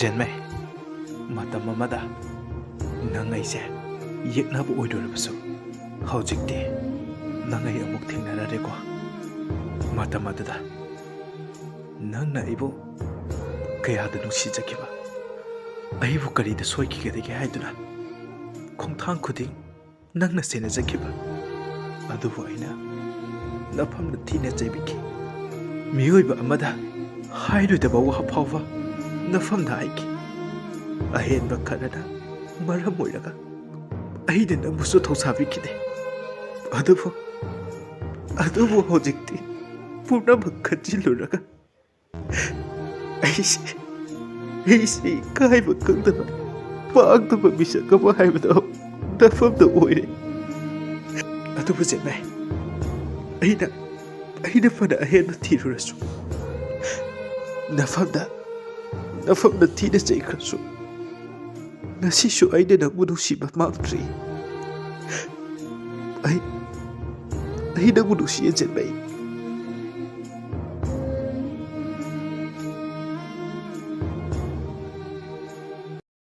Jianmei, matam amada nangai se yeknabu oidorabsu haujikti nangai amuk thingnarareko matam aduda nangna ibu kayada nungsijakiba aibu karida soikigedege haiduna khongthang khuding nangna senajakiba adubu aina nafamna thina jaibiki miyoiba amada hairudaba wa phawwa nafamda aiki ahenba kanada maram oiraga aida nambusu thosabikide adubu hojikti purnabak khajiluraga aisi kaiba kangdaba paagdaba misakaba haibada nafamda oire adubu Jianmei aida fana ahenba thirurasu nafamda thina jaikrasu nasisu aida nangbu nungsiba mangdri ai nangbu nungsiye Jianmei